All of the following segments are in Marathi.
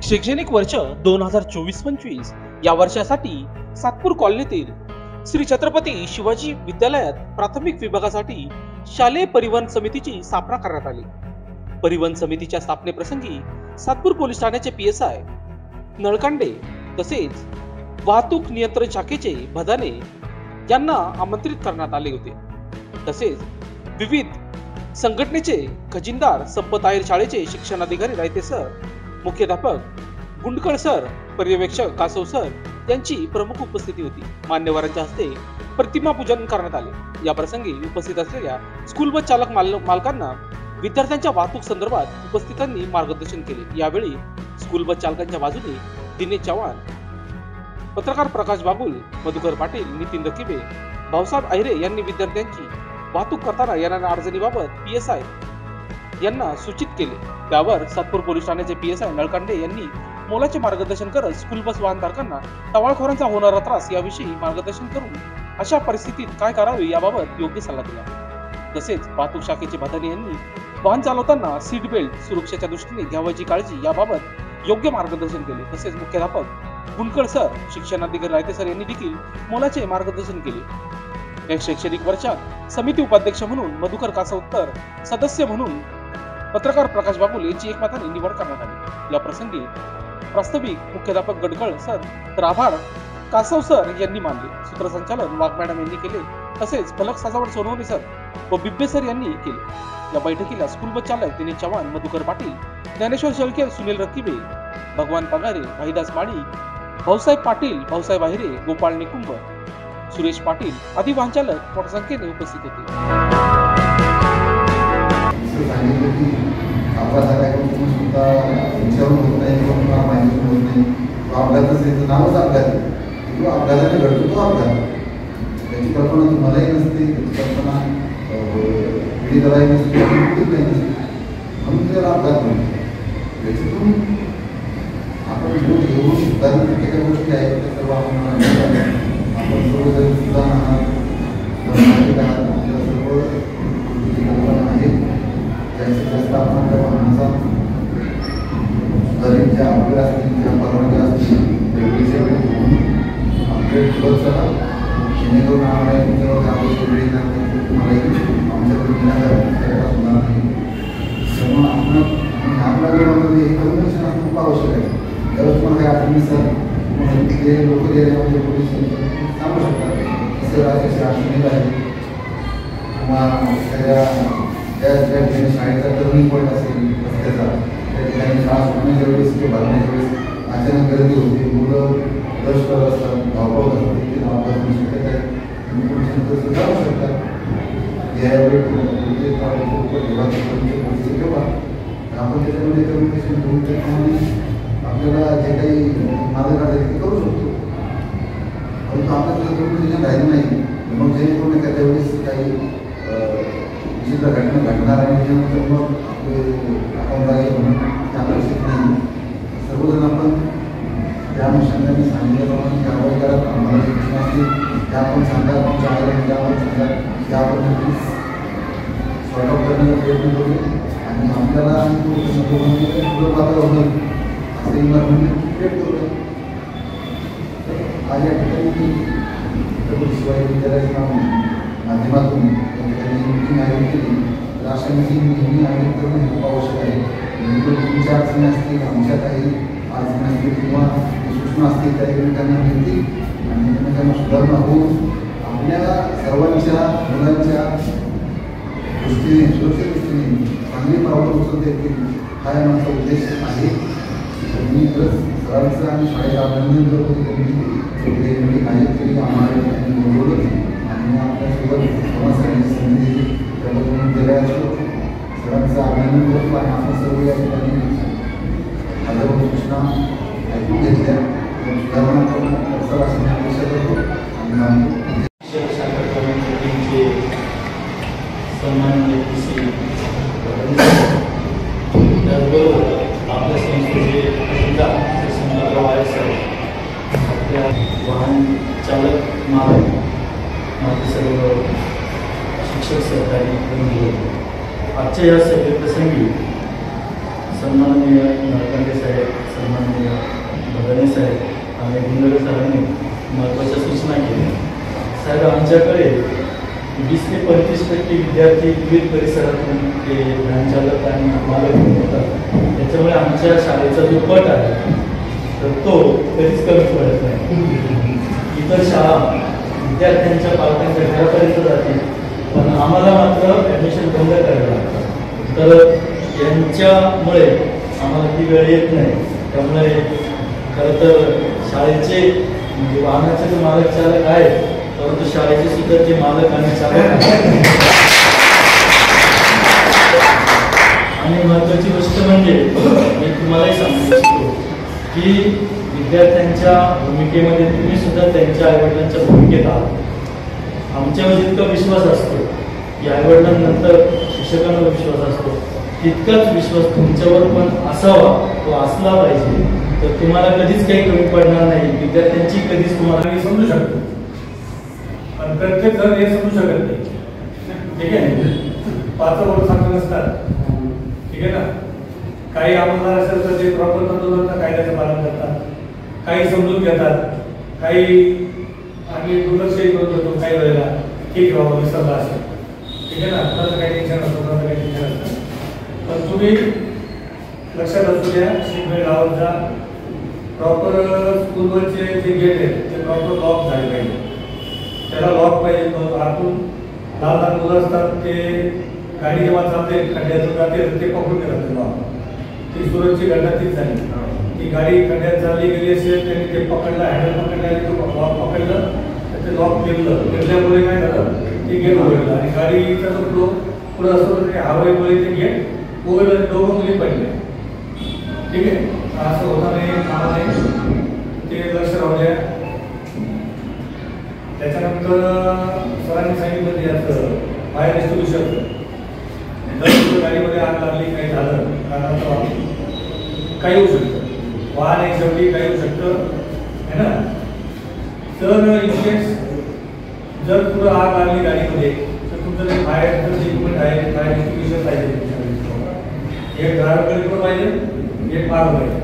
शैक्षणिक वर्ष 2024-25 या वर्षासाठी सातपूर कॉलनीतील श्री छत्रपती शिवाजी विद्यालयात प्राथमिक विभागासाठी शालेय परिवहन समितीची स्थापना करण्यात आली। परिवहन समितीच्या स्थापनेप्रसंगी सातपूर पोलीस ठाण्याचे PSI नळकांडे तसेच वाहतूक नियंत्रण शाखेचे भदाने यांना आमंत्रित करण्यात आले होते। तसेच विविध संघटनेचे खजिनदार संपत आहेर शाळेचे शिक्षणाधिकारी रायते सर, मुख्याध्यापक गुंडकळ सर, पर्यवेक्षक कासव सर यांची प्रमुख उपस्थिती होती। मान्यवरांच्या हस्ते प्रतिमा पूजन करण्यात आले। या प्रसंगी उपस्थित असलेल्या स्कूल बस चालक मालकांना विद्यार्थ्यांच्या वाहतूक संदर्भात उपस्थितांनी मार्गदर्शन केले। यावेळी स्कूल बस चालकांच्या बाजूने दिनेश चव्हाण, पत्रकार प्रकाश बागुल, मधुकर पाटील, नितीन रकिबे, भाऊसाहेब अहिरे यांनी विद्यार्थ्यांची वाहतूक करताना येणाऱ्या अडचणीबाबत PSI यांना सूचित केले। त्यावर सातपूर पोलीस ठाण्याचे PSI नळकांडे यांनी मोलाचे मार्गदर्शन करत स्कूल बस वाहनधारकांना टवाळखोरांचा होणारा त्रास याविषयी मार्गदर्शन करून अशा परिस्थितीत काय करावे याबाबत योग्य सल्ला दिला। तसेच वाहतूक शाखेचे भदाने यांनी वाहन चालवताना सीट बेल्ट, सुरक्षेच्या दृष्टीने घ्यावयाची काळजी याबाबत योग्य मार्गदर्शन केले। तसेच मुख्याध्यापक गुंडकळ सर, शिक्षणाधिकारी रायते सर यांनी देखील मोलाचे मार्गदर्शन केले। या शैक्षणिक वर्षात समिती उपाध्यक्ष म्हणून मधुकर कासव तर सदस्य म्हणून पत्रकार प्रकाश बागुल यांची एकमताने निवड करण्यात आली। या प्रसंगी प्रास्ताविक मुख्याध्यापक गडकळ सर तर आभार कासव सर यांनी मानले। सूत्रसंचालन वाघ मॅडम यांनी केले। तसेच फलक सजावट सोनवणे सर व बिब्बे सर यांनी केले। या बैठकीला स्कूल बस चालक दिनेश चव्हाण, मधुकर पाटील, ज्ञानेश्वर शेळके, सुनील रकिबे, भगवान पगारे, भाईदास माळी, भाऊसाहेब पाटील, भाऊसाहेब अहिरे, गोपाळ निकुंभ, सुरेश पाटील आदी वाहन चालक मोठ्या संख्येने उपस्थित होते। अपघाताने घडतो तो अपघात, त्याची कल्पना तुम्हालाही नसते, त्याची कल्पना पीडितालाही नसते, नाही नसते, म्हणून त्याला अपघात म्हणतो। त्याच्यातून आपण बोध घेऊन सुधारण ज्या गोष्टी आहेत त्या सर्व आपण सर्व जरी सुधारण आहात, आपल्याला सर्व कल्पना आहेत, जास्तीत जास्त आपण त्या वाहनाचा सुधारित ज्या आपल्या असतील, ज्या परवानग्या असतील वेगळीच्या वेळी घेऊन जेणेकरून आम्हाला तुमच्यावर गावाची वेळी तुम्हालाही आमच्याकडे घेण्याचा सुद्धा नाही। त्यामुळे आपण आपल्या वेळामध्ये हे कम्युनिकेशन असणं खूप आवश्यक आहे। त्यावेळेस तुम्हाला काही अडचणी सर तिथे लोक एरियामध्ये पोलीस सांगू शकतात की सर अशी अडचणी आहेत, किंवा एखाद्या त्या ठिकाणी शाळेचा टर्निंग पॉईंट असेल रस्त्याचा, त्या ठिकाणी शाळा सुटण्याच्या वेळेस किंवा भरण्याच्या वेळेस अचानक गर्दी होते, मुलं रश करत असतात, धावपळ असतात, तिथे धावपळाची शक्यता आहे, तुम्ही पोलिसांकडे जाऊ शकता। यावेळी ठेवा, आपण त्याच्यामध्ये कम्युनिकेशन घेऊन त्याच्यामध्ये आपल्याला जे काही मार्ग काढायचे ते करू शकतो। परंतु आपल्याला कम्युनिकेशन राहिलं नाही, मग जेणेकरून एखाद्या वेळेस काही विचित्र घटना घडणार आणि त्यानंतर मग आपण जागे म्हणून त्यामुळे नाही। सर्वजण आपण त्या अनुषंगाने सांगितल्याप्रमाणे कारवाई करत आम्हाला जे प्रश्न असतील त्या आपण सांगा, आमच्या आईला त्यावर सांगा, त्या आपण नक्कीच सॉर्ट आउट करण्याचा प्रयत्न करू आणि आपल्याला पुढं वातावरण होईल असं इन्व्हायरमेंट क्रिएट करूया। आज या ठिकाणी छत्रपती शिवाजी विद्यालयाच्या माध्यमातून या ठिकाणी मीटिंग आयोजित केली, तर अशा मीटिंग नेहमी आयोजित करणं खूप आवश्यक आहे। जेणेकरून तुमच्या अडचणी असतील, आमच्या काही अडचणी असतील किंवा सूचना असतील त्या एकमेकांना मिळतील आणि एकमेकांना सुधारणा होऊन आपल्या सर्वांच्या मुलांच्या दृष्टीने सुरक्षित दृष्टीने चांगली पावलं उचलता येतील हा माझा उद्देश आहे। तर मी खरंच सरांचं आणि शाळेचं अभिनंदन करतो की त्यांनी मीटिंग आयोजित केली, आम्हाला त्यांनी बोलवलं आणि आपल्यासोबत समाजासाठी संधी दिली, त्याबद्दल दिल्या असतो सरांचं अभिनंदन करतो। आणि आपण सर्व या ठिकाणी हजारो सूचना ऐकून घेतल्या, सुधारणा करून अडचण असण्याची अपेक्षा करतो आणि सन्माननीय PC त्याचबरोबर आपल्या संस्थेचे समजा सर, आपल्या वाहन चालक मालक, माझे सर्व शिक्षक सहकारी बंधू, आजच्या या सभेप्रसंगी सन्माननीय नळकांडे साहेब, सन्माननीय भगणे साहेब आणि गुंडगड सरांनी महत्त्वाच्या सूचना केल्या. साहेब, आमच्याकडे 20 ते 35% विद्यार्थी विविध परिसरातून ते व्हॅन चालक आणि मालक होतात. त्याच्यामुळे आमच्या शाळेचा जो पट आहे तर तो कधीच कमी पडत नाही. इतर शाळा विद्यार्थ्यांच्या पालकांच्या घरापर्यंत जातील, पण आम्हाला मात्र ॲडमिशन बंद करायला लागतं. तर यांच्यामुळे आम्हाला ती वेळ येत नाही. त्यामुळे खरं तर शाळेचे म्हणजे वाहनाचे जे मालक चालक आहेत, परंतु शाळेचे सुद्धा जे मालक आणि चालक आहेत. आणि महत्त्वाची गोष्ट म्हणजे मी तुम्हालाही सांगू इच्छितो की विद्यार्थ्यांच्या भूमिकेमध्ये तुम्ही सुद्धा त्यांच्या आईवडिलांच्या भूमिकेत आहात. आमच्यावर जितका विश्वास असतो की आईवडिलांनंतर शिक्षकांवर विश्वास असतो, तितकाच विश्वास तुमच्यावर पण असावा, तो असला पाहिजे. तर तुम्हाला कधीच काही कमी पडणार नाही. विद्यार्थ्यांची कधीच तुम्हाला समजू शकतो, पण प्रत्येक जण हे समजू शकत नाही. ठीक आहे, 5 वर्ष सांगत नसतात. ठीक आहे ना. काही आमदार असेल तर ते प्रॉपर तंत्रज्ञान कायद्याचं पालन करतात, काही समजून घेतात, काही आम्ही दुर्लक्षही करत होतो काही वेळेला. ठीक आहे बाबा, विसरला असेल. ठीक आहे ना, कोणाचं काही टेन्शन असतं, कोणाचं काही टेन्शन असतं. पण तुम्ही लक्षात असू द्या, शिकवेळ लावत जा. प्रॉपर स्कूलवरचे जे गेट आहेत ते प्रॉपर लॉक झाले पाहिजे. त्याला लॉक पाहिजे. आतून लहान लहान मुलं असतात, ते गाडी जेव्हा चालते खड्ड्यातून जाते ते पकडून घेतात लॉक. ती सुरतची घटना तीच झाली. ती गाडी खड्ड्यात चालली गेली असेल, त्यांनी ते पकडलं, हँडल पकडलं आणि तो लॉक पकडलं, तर ते लॉक फिरल्यामुळे काय झालं, ते गेट उघडलं आणि गाडीचा जो फ्लो पुढं असतो ते हवेमुळे ते गेट उघडलं, 2 मुली पडले. ठीक आहे, असं होता नाही कामा नाही, ते लक्ष राहू द्या. त्याच्यानंतर सरांनी सांगितलं याचं फायर डिस्ट्रीब्युशन. जर गाडीमध्ये आग लागली, काही झालं, काही होऊ शकतं. वाहन आहे शेवटी, काही होऊ शकतं है ना. तर इनकेस जर पुढं आग लागली गाडीमध्ये, तर तुमचं जे फायरचं जे इक्विपमेंट आहे, फायर डिस्ट्रीब्युशन पाहिजे. एक ड्रायव्हरकडे पण पाहिजे, एक माग पाहिजे.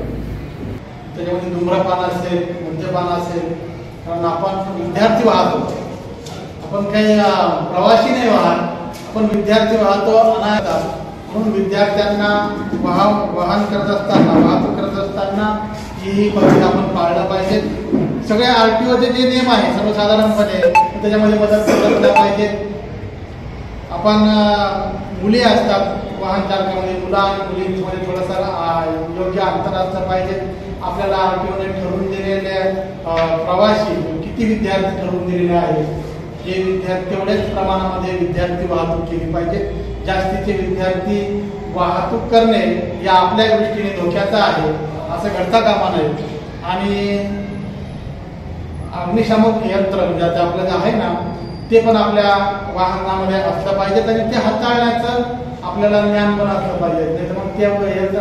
त्याच्यामध्ये धूम्रपान असेल, मद्यपान असेल. कारण आपण विद्यार्थी वाहतो, आपण काही प्रवासी नाही वाहत, आपण विद्यार्थी वाहतो अनाथ. म्हणून विद्यार्थ्यांना वाहन करत असताना, वाहतूक करत असताना ही पद्धत आपण पाळलं पाहिजे. सगळ्या RTOचे जे नियम आहे सर्वसाधारणपणे त्याच्यामध्ये बदल केला पाहिजे. आपण मुली असतात वाहन चालकामध्ये, मुलं आणि मुलींमध्ये थोडंसं योग्य अंतर असलं पाहिजे. आपल्याला RTOने ठरवून दिलेले प्रवासी किती विद्यार्थी ठरवून दिलेले आहेत, हे विद्यार्थी तेवढ्याच प्रमाणामध्ये विद्यार्थी वाहतूक केली पाहिजे. जास्तीचे विद्यार्थी वाहतूक करणे या आपल्या दृष्टीने धोक्याचं आहे, असं घडता कामा नये. आणि अग्निशामक यंत्र म्हणजे आता आपलं जे आहे ना, ते पण आपल्या वाहनामध्ये असलं पाहिजेत आणि ते हाताळण्याचं आपल्याला ज्ञान पण असलं पाहिजे. नाही तर मग ते यंत्र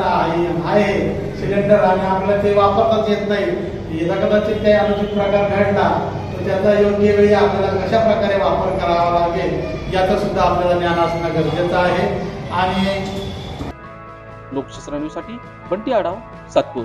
आहे सिलेंडर आणि आपल्याला ते वापरताच येत नाही, याचा कदाचित काही अनुचित प्रकार घडला तर त्याचा योग्य वेळी आपल्याला कशा प्रकारे वापर करावा लागेल याचं सुद्धा आपल्याला ज्ञान असणं गरजेचं आहे. आणि लोकशास्त्र न्यूजसाठी बंटी आढाव, सातपूर.